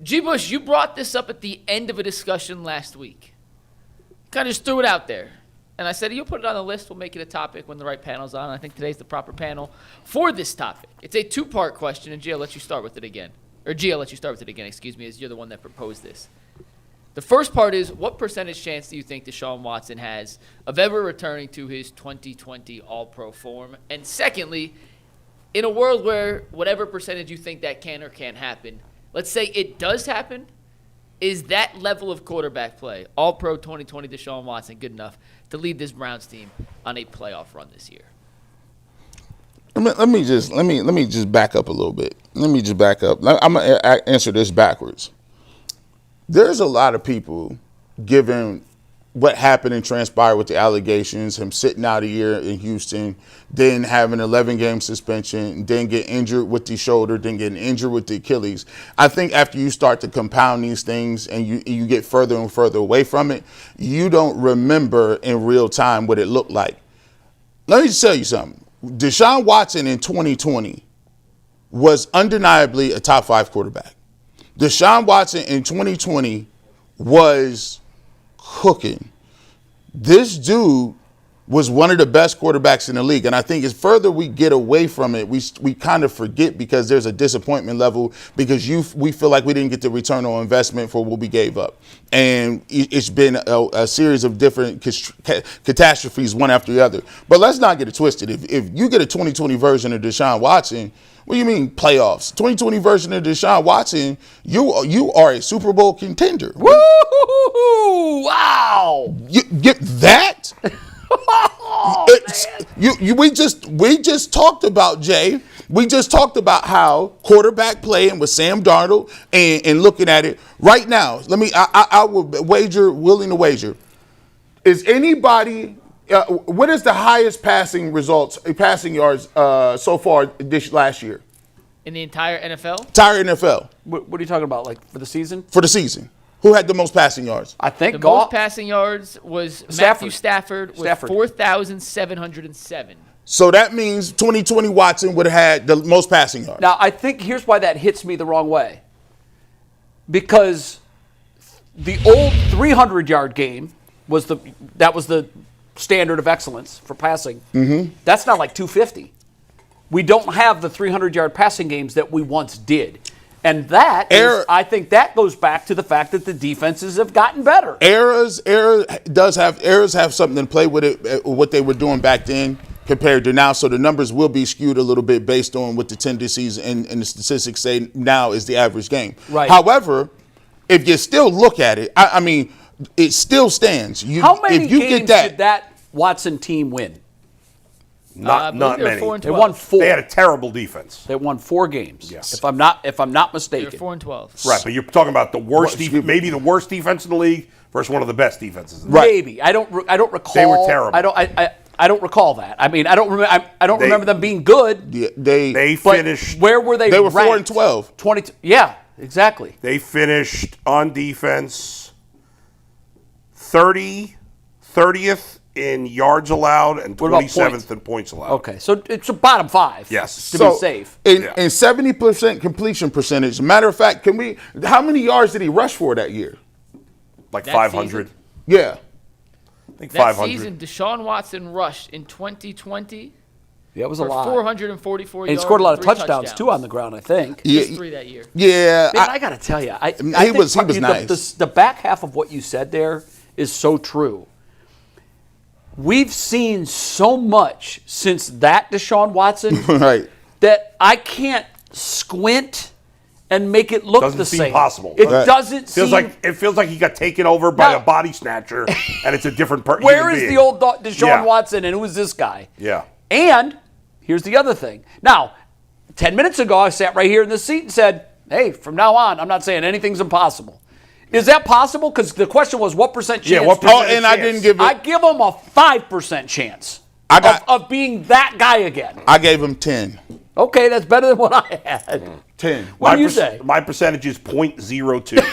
G. Bush, you brought this up at the end of a discussion last week. Kind of just threw it out there. And I said, you'll put it on the list. We'll make it a topic when the right panel's on. I think today's the proper panel for this topic. It's a two-part question, and G, I'll let you start with it again. Or G, I'll let you start with it again, excuse me, as you're the one that proposed this. The first part is, what percentage chance do you think Deshaun Watson has of ever returning to his 2020 All-Pro form? And secondly, in a world where whatever percentage you think that can or can't happen, let's say it does happen, is that level of quarterback play, All-Pro 2020 Deshaun Watson, good enough to lead this Browns team on a playoff run this year? Let me just back up a little bit. Let me just back up. I'm gonna answer this backwards. There's a lot of people, given what happened and transpired with the allegations, him sitting out a year in Houston, then having an 11-game suspension, then get injured with the shoulder, then getting injured with the Achilles. I think after you start to compound these things and you get further and further away from it, you don't remember in real time what it looked like. Let me just tell you something. Deshaun Watson in 2020 was undeniably a top 5 quarterback. Deshaun Watson in 2020 was cooking. This dude was one of the best quarterbacks in the league. And I think as further we get away from it, we kind of forget because there's a disappointment level because we feel like we didn't get the return on investment for what we gave up. And it's been a series of different catastrophes, one after the other. But let's not get it twisted. If you get a 2020 version of Deshaun Watson, what do you mean playoffs? 2020 version of Deshaun Watson, you are a Super Bowl contender. Woo! Wow! You get that? We just talked about, Jay. We just talked about how quarterback playing with Sam Darnold and looking at it right now. I would willing to wager. Is anybody? What is the highest passing yards so far this last year? In the entire NFL? Entire NFL. What are you talking about, like for the season? For the season. Who had the most passing yards? I think the most passing yards was Matthew Stafford with 4,707. So that means 2020 Watson would have had the most passing yards. Now, I think here's why that hits me the wrong way. Because the old 300-yard game was the standard of excellence for passing. Mm-hmm. That's not like 250. We don't have the 300-yard passing games that we once did. And I think that goes back to the fact that the defenses have gotten better. Errors have something to play with it, what they were doing back then compared to now. So the numbers will be skewed a little bit based on what the tendencies and the statistics say now is the average game. Right. However, if you still look at it, I mean, it still stands. How many games did that Watson team win? Not many. They won 4. They had a terrible defense. They won 4 games. Yes. If I'm not mistaken. They're 4-12. Right, but you're talking about the worst maybe the worst defense in the league versus one of the best defenses in the Right. Maybe. I don't recall. They were terrible. I don't recall that. I mean, I don't remember them being good. Yeah, they finished. Where were they? They were ranked? 4-12. 22. Yeah, exactly. They finished on defense 30th in yards allowed and 27th in points allowed. Okay, so it's a bottom 5. Yes, to be safe. And 70% completion percentage. Matter of fact, how many yards did he rush for that year? Like That 500. season? Yeah. I think That 500. season, Deshaun Watson rushed in 2020 Yeah, it was a for lot. 444 yards. And he scored a lot of 3 touchdowns too on the ground, I think. Yeah. Just 3 that year. Yeah. Man, I got to tell you, he was nice. The back half of what you said there is so true. We've seen so much since that Deshaun Watson Right. that I can't squint and make it look Doesn't the seem same. possible. It Right. doesn't feels seem. it feels like he got taken over by No. a body snatcher, and it's a different person. Where is the old Deshaun Yeah. Watson, and who is this guy? Yeah. And here's the other thing. Now, 10 minutes ago, I sat right here in this seat and said, hey, from now on, I'm not saying anything's impossible. Is that possible? Because the question was, what percent chance? Yeah, what percent I didn't give it. I give him a 5% chance of being that guy again. I gave him 10. Okay, that's better than what I had. 10. What do you say? My percentage is .02.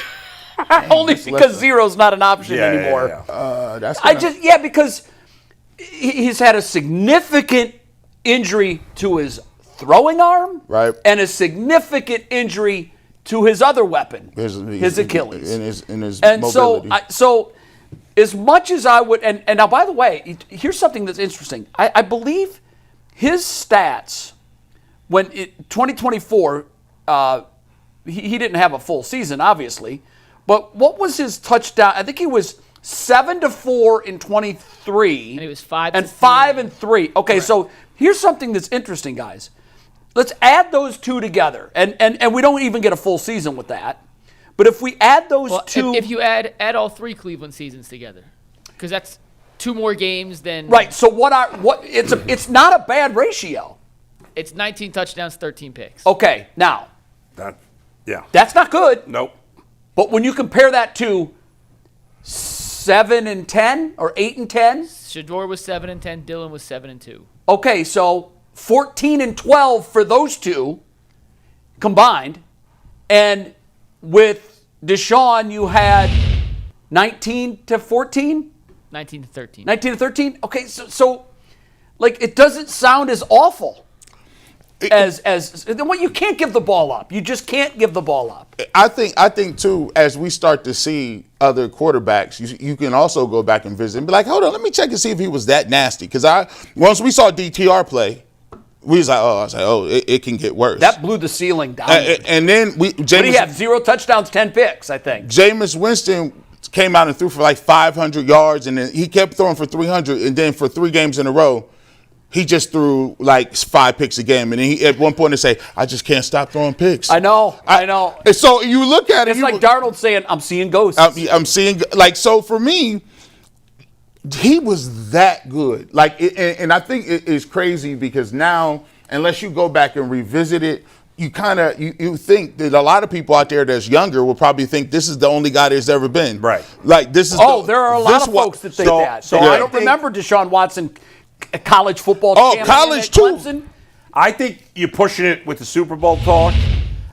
Only because zero's not an option anymore. Yeah. Because he's had a significant injury to his throwing arm, right, and a significant injury to his other weapon, his Achilles. And his And mobility. so as much as I would, and now, by the way, here's something that's interesting. I believe his stats, 2024, he didn't have a full season, obviously, but what was his touchdown? I think he was 7-4 in 23. And he was 5 and 5-3. Okay, correct. So here's something that's interesting, guys. Let's add those two together, and we don't even get a full season with that. But if we add those two, if you add all 3 Cleveland seasons together, because that's 2 more games than right. So it's not a bad ratio. It's 19 touchdowns, 13 picks. Okay, now Yeah. that's not good. Nope. But when you compare that to 7 and 10 or 8 and 10, Shedeur was 7 and 10. Dillon was 7 and 2. okay, so 14 and 12 for those two combined, and with Deshaun, you had 19 to 14? 19 to 13. 19 to 13? Okay, so like, it doesn't sound as awful as well, you can't give the ball up. You just can't give the ball up. I think too, as we start to see other quarterbacks, you can also go back and visit and be like, hold on, let me check and see if he was that nasty. Because once we saw DTR play, we was like, it can get worse. That blew the ceiling down. And then he had 0 touchdowns, 10 picks, I think. Jameis Winston came out and threw for like 500 yards, and then he kept throwing for 300, and then for 3 games in a row, he just threw like 5 picks a game. And then at one point they say, I just can't stop throwing picks. I know. And so you look at it. It's like Darnold saying, I'm seeing ghosts. I'm seeing, like, so for me, he was that good. Like, and I think it is crazy because now, unless you go back and revisit it, you kind of you think that a lot of people out there that's younger will probably think this is the only guy there's ever been. Right. Like, this is. There are a lot of folks that think that. So yeah. I don't remember Deshaun Watson, college football champion college at too. Clemson. I think you're pushing it with the Super Bowl talk.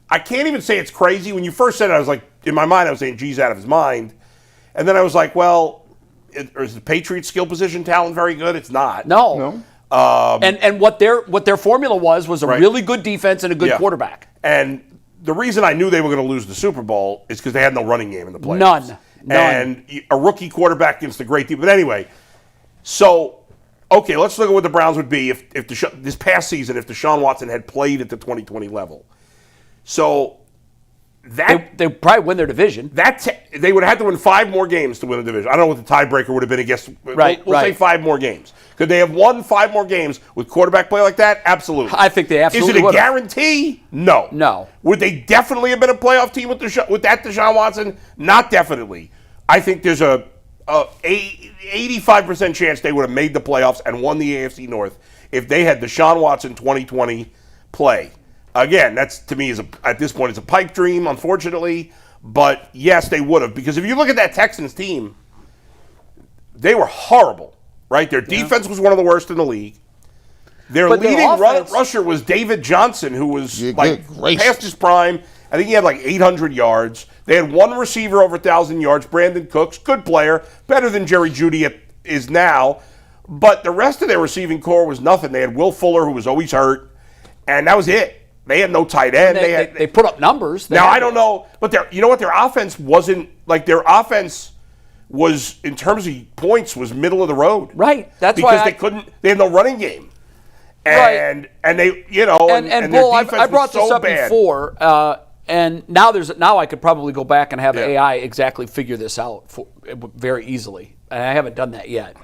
I can't even say it's crazy. When you first said it, I was like, in my mind, I was saying, geez, out of his mind. And then I was like, well, is the Patriots skill position talent very good? It's not. No. And what their formula was a Right. really good defense and a good quarterback. And the reason I knew they were going to lose the Super Bowl is because they had no running game in the playoffs. None. And a rookie quarterback against a great team. But anyway, so, okay, let's look at what the Browns would be if this past season, if Deshaun Watson had played at the 2020 level. So They probably win their division. They would have had to win 5 more games to win the division. I don't know what the tiebreaker would have been against. Right, We'll say 5 more games. Could they have won 5 more games with quarterback play like that? Absolutely. I think they absolutely Is it a would have. guarantee? No. No. Would they definitely have been a playoff team with that Deshaun Watson? Not definitely. I think there's a 85% chance they would have made the playoffs and won the AFC North if they had Deshaun Watson 2020 play. Again, that's, to me, at this point, it's a pipe dream, unfortunately. But, yes, they would have. Because if you look at that Texans team, they were horrible, right? Their defense was one of the worst in the league. Their leading rusher was David Johnson, who was, past his prime. I think he had, 800 yards. They had one receiver over 1,000 yards, Brandon Cooks, good player, better than Jerry Jeudy is now. But the rest of their receiving core was nothing. They had Will Fuller, who was always hurt, and that was it. They had no tight end. They put up numbers. Now, I don't know, but you know what? Their offense wasn't, their offense was, in terms of points, was middle of the road. Right. That's because why they had no running game. And they, and Bull, their defense I brought was so this up bad. before, and now I could probably go back and have AI exactly figure this out very easily. And I haven't done that yet.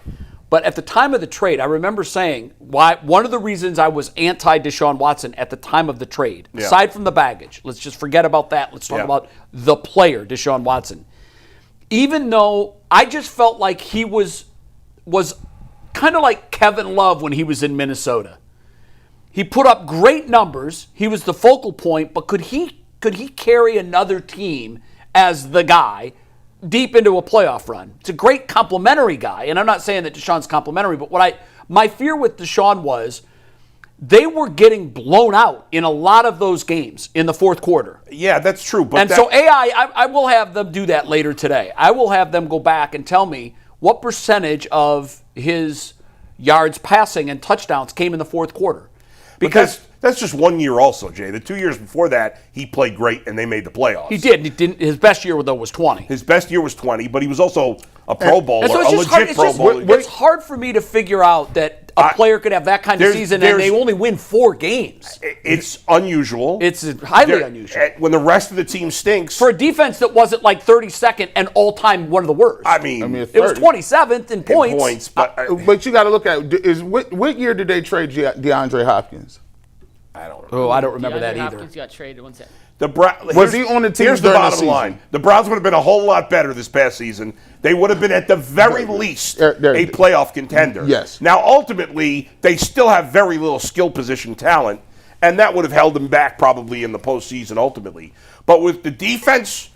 But at the time of the trade, I remember saying one of the reasons I was anti-Deshaun Watson at the time of the trade, aside from the baggage, let's just forget about that. Let's talk about the player, Deshaun Watson. Even though I just felt like he was kind of like Kevin Love when he was in Minnesota. He put up great numbers. He was the focal point, but could he carry another team as the guy deep into a playoff run? It's a great complimentary guy, and I'm not saying that Deshaun's complimentary, but my fear with Deshaun was they were getting blown out in a lot of those games in the fourth quarter. Yeah, that's true. So AI, I will have them do that later today. I will have them go back and tell me what percentage of his yards passing and touchdowns came in the fourth quarter. Because That's just 1 year also, Jay. The 2 years before that, he played great and they made the playoffs. He did. He didn't. His best year, though, was 20. His best year was 20, but he was also a Pro Bowler, And so a it's just legit Pro Bowler. It's hard for me to figure out that a player could have that kind of season and they only win 4 games. It's unusual. It's highly unusual. When the rest of the team stinks. For a defense that wasn't like 32nd and all-time one of the worst. I mean it was 27th in points. But you got to look at what year did they trade DeAndre Hopkins? I don't remember. Oh, I don't remember that DeAndre either. Hopkins got traded. One second. Was he on the team Here's the during the bottom season? line. The Browns would have been a whole lot better this past season. They would have been at the very least a playoff contender. Yes. Now, ultimately, they still have very little skill position talent, and that would have held them back probably in the postseason ultimately. But with the defense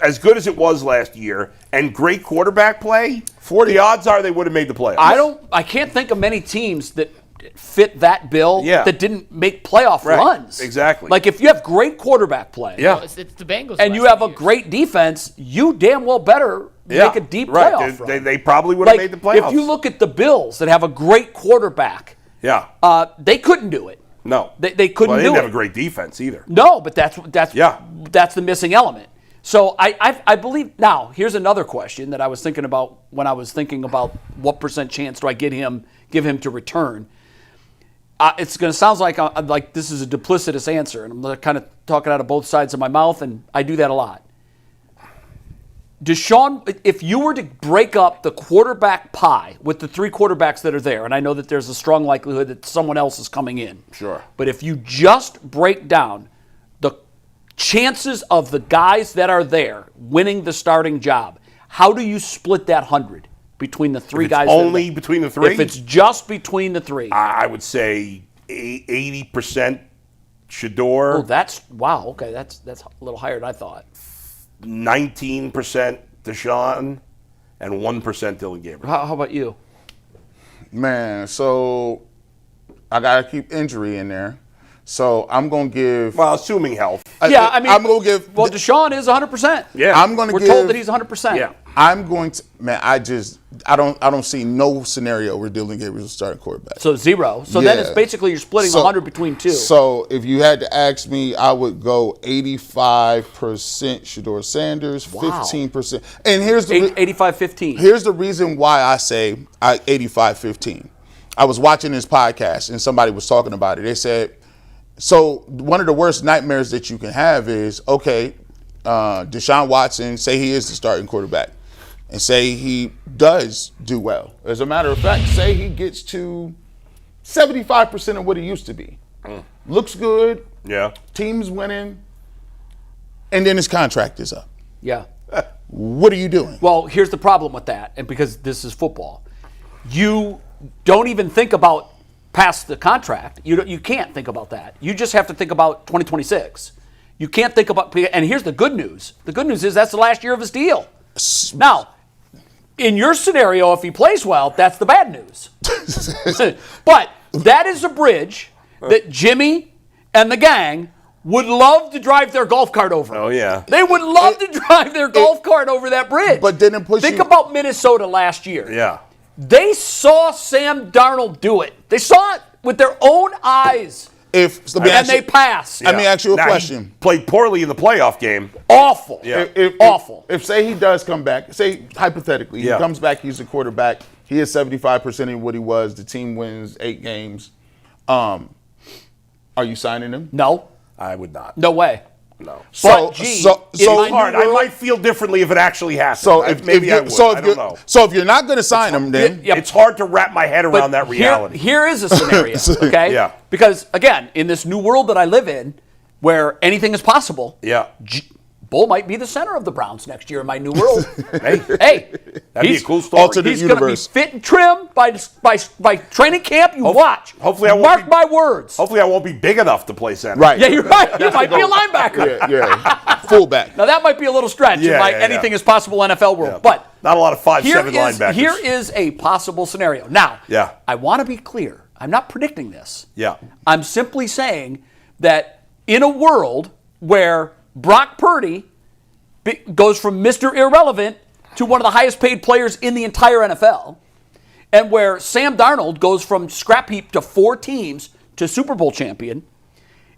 as good as it was last year and great quarterback play, the odds are they would have made the playoffs. I can't think of many teams that fit that bill that didn't make playoff runs. Exactly. Like if you have great quarterback play, Well, it's the Bengals. and you have a great defense, you damn well better make a deep playoff run. They probably would have made the playoffs. If you look at the Bills that have a great quarterback, they couldn't do it. No, they couldn't they do didn't it. have a great defense either. No, but that's the missing element. So I believe now. Here's another question that I was thinking about when I was thinking about what % chance do I give him to return. It's going to sound like this is a duplicitous answer, and I'm kind of talking out of both sides of my mouth, and I do that a lot. Deshaun, if you were to break up the quarterback pie with the 3 quarterbacks that are there, and I know that there's a strong likelihood that someone else is coming in. Sure. But if you just break down the chances of the guys that are there winning the starting job, how do you split that 100 between the 3 guys? Only between the 3? If it's just between the 3. I would say 80% Shedeur. Oh, wow. Okay, that's a little higher than I thought. 19% Deshaun, and 1% Dillon Gabriel. How about you? Man, so I got to keep injury in there. So I'm going to give. Well, assuming health. I'm going to give. Well, Deshaun is 100%. Yeah. I'm going to We're give. told that he's 100%. Yeah. I'm going to. Man, I don't see no scenario where Dillon Gabriel is starting quarterback. So 0. So then it's basically you're splitting 100 between 2. So if you had to ask me, I would go 85% Shedeur Sanders, 15%. And here's the 85-15. Here's the reason why I say 85-15. I was watching this podcast and somebody was talking about it. They said, so one of the worst nightmares that you can have is, okay, Deshaun Watson, say he is the starting quarterback, and say he does do well. As a matter of fact, say he gets to 75% of what he used to be. Looks good. Yeah. Team's winning. And then his contract is up. Yeah. What are you doing? Well, here's the problem with that, and because this is football, you don't even think about past the contract. You can't think about that. You just have to think about 2026. You can't think about, and here's the good news. The good news is that's the last year of his deal. Now, in your scenario, if he plays well, that's the bad news. But that is a bridge that Jimmy and the gang would love to drive their golf cart over. Oh, yeah. They would love to drive their golf cart over that bridge. But then Think about Minnesota last year. Yeah. They saw Sam Darnold do it. They saw it with their own eyes. And they passed. Let me ask you a Now, question. He played poorly in the playoff game. Awful. Yeah. Awful. If say he does come back, say hypothetically, he comes back, he's a quarterback, he is 75% of what he was, the team wins 8 games. Are you signing him? No. I would not. No way. No. So It's hard. I might feel differently if it actually happens. So I if don't you're, know. So if you're not going to sign him, then It's hard to wrap my head around that reality. Here is a scenario, okay? Yeah. Because, again, in this new world that I live in, where anything is possible, Yeah. Bull might be the center of the Browns next year in my new world. Hey, that'd be a cool story. alternate He's going to be universe. fit and trim by training camp. You watch. hopefully I won't Mark be- my words. Hopefully I won't be big enough to play center. Right. Yeah, you're right. You might be a linebacker. Yeah. Fullback. Now, that might be a little stretch in my anything is possible NFL world. Yeah. But Not a lot of 5'7" linebackers. Here is a possible scenario. Now, I want to be clear. I'm not predicting this. Yeah. I'm simply saying that in a world where Brock Purdy goes from Mr. Irrelevant to one of the highest paid players in the entire NFL, and where Sam Darnold goes from scrap heap to 4 teams to Super Bowl champion,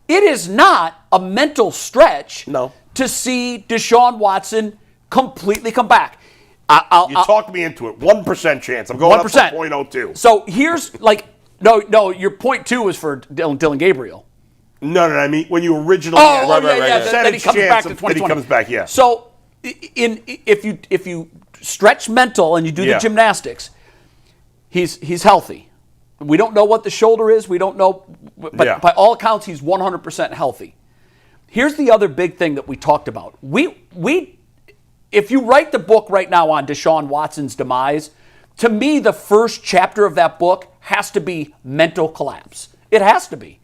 it is not a mental stretch to see Deshaun Watson completely come back. You talked me into it. 1% chance. I'm going 1%. Up to 0.02. So here's no, your 0.2 was for Dillon Gabriel. No, I mean when you originally right. That he comes back to 2020. That he comes back, yeah. So if you stretch mental and you do the gymnastics, he's healthy. We don't know what the shoulder is. We don't know, but by all accounts, he's 100% healthy. Here's the other big thing that we talked about. If you write the book right now on Deshaun Watson's demise, to me, the first chapter of that book has to be mental collapse. It has to be.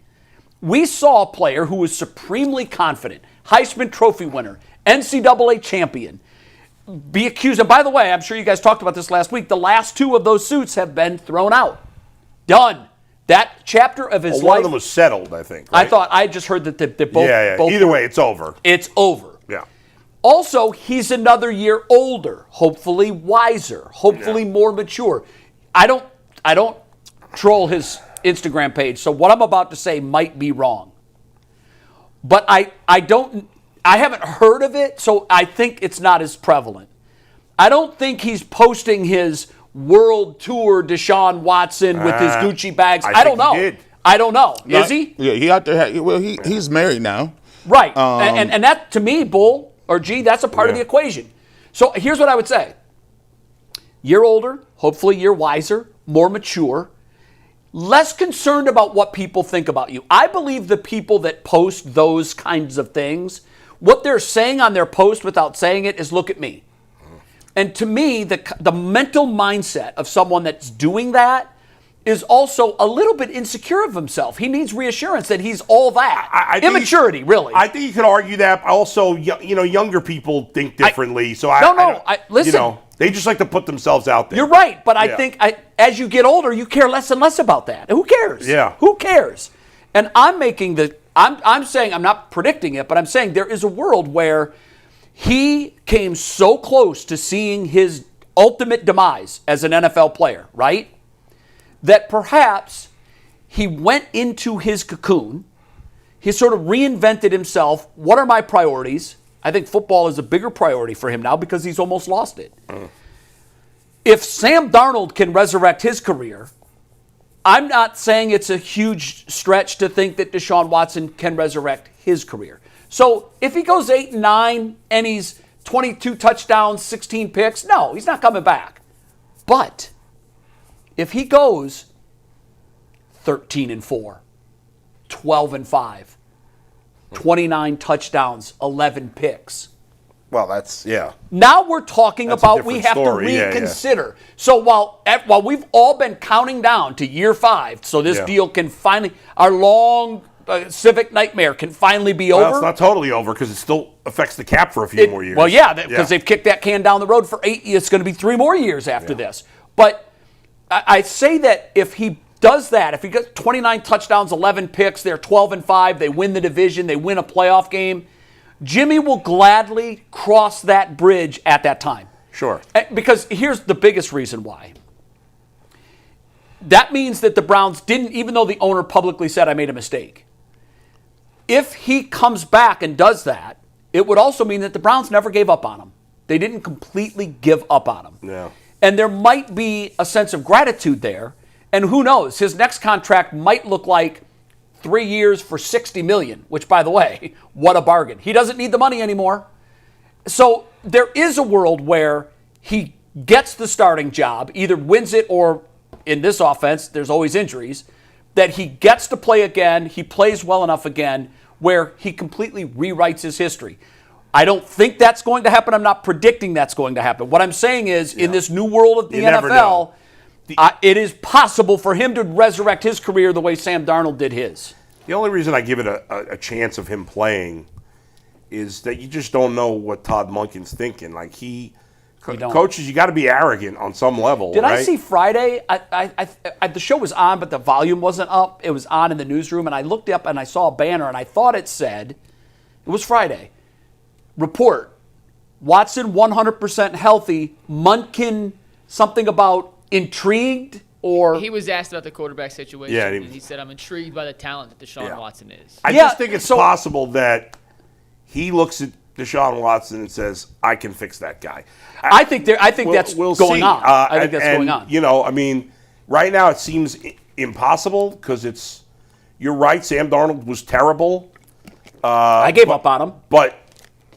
We saw a player who was supremely confident, Heisman Trophy winner, NCAA champion, be accused. And by the way, I'm sure you guys talked about this last week. The last 2 of those suits have been thrown out. Done. That chapter of his life. One of them was settled, I think. Right? I just heard that they both. Both either way, it's over. It's over. Yeah. Also, he's another year older, hopefully wiser, hopefully more mature. I don't troll his Instagram page, so what I'm about to say might be wrong. But I haven't heard of it, so I think it's not as prevalent. I don't think he's posting his world tour Deshaun Watson with his Gucci bags. I don't know. He did. I don't know. Is he? Yeah, he out there. He's married now. Right. And that, to me, Bull or G, that's a part of the equation. So here's what I would say. Year older, hopefully year wiser, more mature, less concerned about what people think about you. I believe the people that post those kinds of things, what they're saying on their post without saying it is, look at me. And to me, the mental mindset of someone that's doing that is also a little bit insecure of himself. He needs reassurance that he's all that. Immaturity, really. I think you could argue that. Also, younger people think differently. Listen. They just like to put themselves out there. You're right, but I think as you get older, you care less and less about that. Who cares? Yeah. Who cares? And I'm saying, I'm not predicting it, but I'm saying there is a world where he came so close to seeing his ultimate demise as an NFL player, right? That perhaps he went into his cocoon. He sort of reinvented himself. What are my priorities? I think football is a bigger priority for him now because he's almost lost it. If Sam Darnold can resurrect his career, I'm not saying it's a huge stretch to think that Deshaun Watson can resurrect his career. So if he goes 8-9 and he's 22 touchdowns, 16 picks, no, he's not coming back. But if he goes 13-4, 12-5, 29 touchdowns, 11 picks. Well, that's, Now we're talking about we have to reconsider. So while we've all been counting down to year 5, so this deal can finally, our long civic nightmare can finally be over. It's not totally over because it still affects the cap for a few more years. Well, because they've kicked that can down the road for 8 years. It's going to be 3 more years after this. But I say that if he does that, if he gets 29 touchdowns, 11 picks, they're 12-5, they win the division, they win a playoff game, Jimmy will gladly cross that bridge at that time. Sure. Because here's the biggest reason why. That means that the Browns didn't, even though the owner publicly said, I made a mistake. If he comes back and does that, it would also mean that the Browns never gave up on him. They didn't completely give up on him. Yeah. And there might be a sense of gratitude there. And who knows, his next contract might look like 3 years for $60 million, which, by the way, what a bargain. He doesn't need the money anymore. So there is a world where he gets the starting job, either wins it or, in this offense, there's always injuries, that he gets to play again, he plays well enough again, where he completely rewrites his history. I don't think that's going to happen. I'm not predicting that's going to happen. What I'm saying is, in this new world of the NFL, it is possible for him to resurrect his career the way Sam Darnold did his. The only reason I give it a chance of him playing is that you just don't know what Todd Monken's thinking. Like coaches, you got to be arrogant on some level. Did I see Friday? The show was on, but the volume wasn't up. It was on in the newsroom, and I looked up and I saw a banner, and I thought it said, it was Friday, report, Watson 100% healthy, Monken something about intrigued or He was asked about the quarterback situation, Yeah, and he said, I'm intrigued by the talent that Deshaun Watson is. I Yeah, just think it's possible that he looks at Deshaun Watson and says, I can fix that guy. I think that's going see. on. I think that's And, going on. You know, I mean, right now it seems impossible because you're right, Sam Darnold was terrible. I gave up on him. But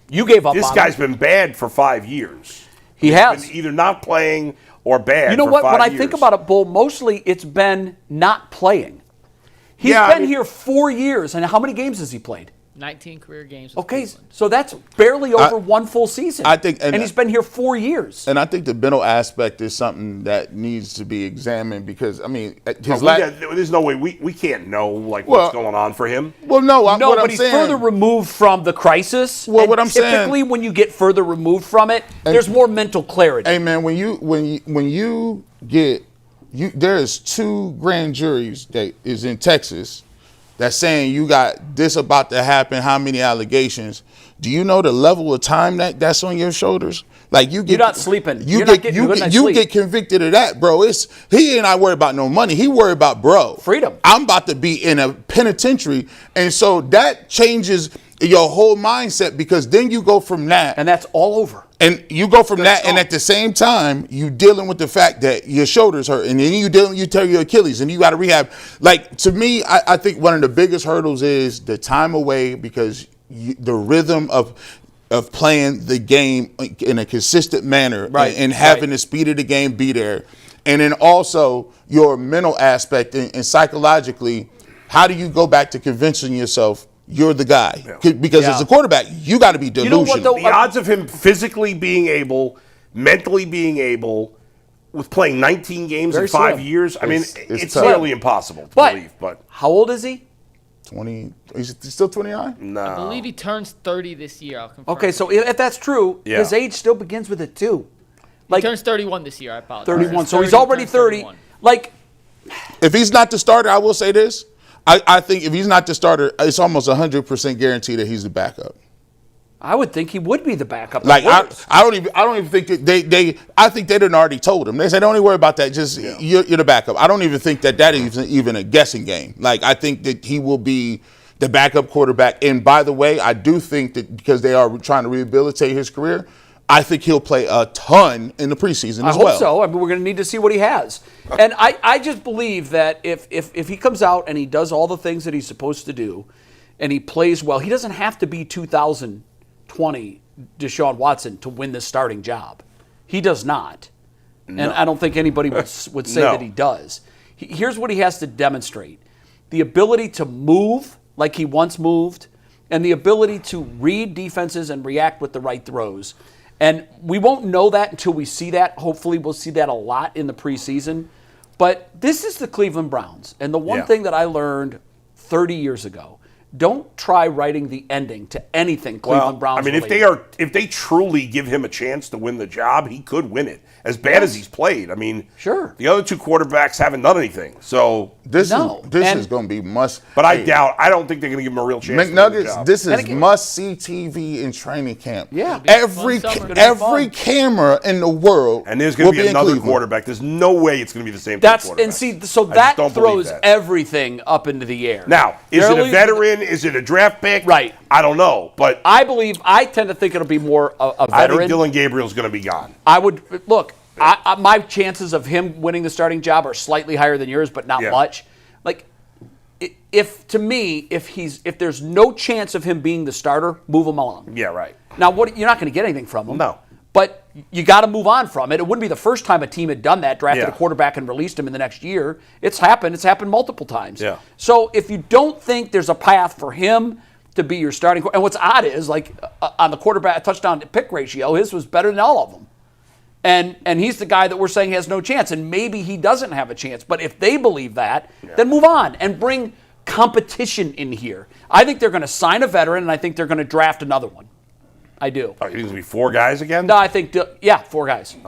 You gave up this on guy's him. been bad for 5 years. He has. Been either not playing or bad. You know for what? 5 When I years. think about it, Bull, mostly it's been not playing. He's Yeah, I been mean- here 4 years, and how many games has he played? 19 career games with Okay, Cleveland. so that's barely over one full season. I think- and he's been here 4 years. And I think the mental aspect is something that needs to be examined because, I mean, his there's no way we can't know like what's going on for him. Well, no, No, what but I'm he's saying, further removed from the crisis. Well, and what I'm saying- typically, when you get further removed from it, there's more mental clarity. Hey man, when you get there's 2 grand juries that is in Texas that's saying you got this about to happen, how many allegations. Do you know the level of time that's on your shoulders? Like you get, You're not sleeping. You You're not get getting good night's you sleep. get convicted of that, bro. He ain't not worried about no money. He worried about Freedom. I'm about to be in a penitentiary, and so that changes your whole mindset because then you go from that And that's all over. and you go from that, and at the same time, you dealing with the fact that your shoulders hurt, and then you tear your Achilles, and you got to rehab. Like to me, I think one of the biggest hurdles is the time away because the rhythm of playing the game in a consistent manner, Right, and having right. the speed of the game be there, and then also your mental aspect and psychologically, how do you go back to convincing yourself? You're the guy. Because Yeah. as a quarterback, you got to be delusional. know what, though? The odds of him physically being able, mentally being able, with playing 19 games Very in 5 slim. years, I mean, It's it's tough. nearly impossible to But believe. But how old is he? 20, is he still 29? no. I believe he turns 30 this year. I'll confirm. Okay, so if that's true, Yeah. his age still begins with a 2. He turns 31 this year. I apologize. 31. So 30, he's already turns 30. 31. Like, If he's not the starter, I will say this. I think if he's not the starter, it's almost 100% guaranteed that he's the backup. I would think he would be the backup. Like I don't even think that I think they done already told him. They said don't worry about that. Just you're the backup. I don't even think that is even a guessing game. Like I think that he will be the backup quarterback. And by the way, I do think that because they are trying to rehabilitate his career, I think he'll play a ton in the preseason I as hope well. so. I mean, we're going to need to see what he has. And I just believe that if he comes out and he does all the things that he's supposed to do and he plays well, he doesn't have to be 2020 Deshaun Watson to win this starting job. He does not. And I don't think anybody would say No. that he does. Here's what he has to demonstrate. The ability to move like he once moved and the ability to read defenses and react with the right throws. And we won't know that until we see that. Hopefully we'll see that a lot in the preseason. But this is the Cleveland Browns. And the one thing that I learned 30 years ago, don't try writing the ending to anything Cleveland Browns I mean, related. if they truly give him a chance to win the job, he could win it. As bad as he's played, I mean, Sure. the other 2 quarterbacks haven't done anything. So, This No. is And- is going to be must. but I don't think they're going to give him a real chance. to win the McNuggets, job. this And is again- must see TV in training camp. Yeah. be a Every fun summer. every camera in the world, And there's going will to be in another Cleveland. quarterback. There's no way it's going to be the same. And see, so I just that don't believe throws that. everything up into the air. Now, is They're it a only- veteran? Is it a draft pick? Right. I don't know, but I tend to think it'll be more a I veteran. think Dillon Gabriel's going to be gone. I would look. My chances of him winning the starting job are slightly higher than yours, but not Yeah. much. Like, if there's no chance of him being the starter, move him along. Yeah, right. Now, you're not going to get anything from him. No. But you got to move on from it. It wouldn't be the first time a team had done that, drafted Yeah. a quarterback and released him in the next year. It's happened. It's happened multiple times. Yeah. So if you don't think there's a path for him to be your starting, and what's odd is like on the quarterback touchdown to pick ratio, his was better than all of them. And he's the guy that we're saying has no chance, and maybe he doesn't have a chance. But if they believe that, then move on and bring competition in here. I think they're going to sign a veteran, and I think they're going to draft another one. I do. Oh, you think it's going to be 4 guys again? No, I think, 4 guys.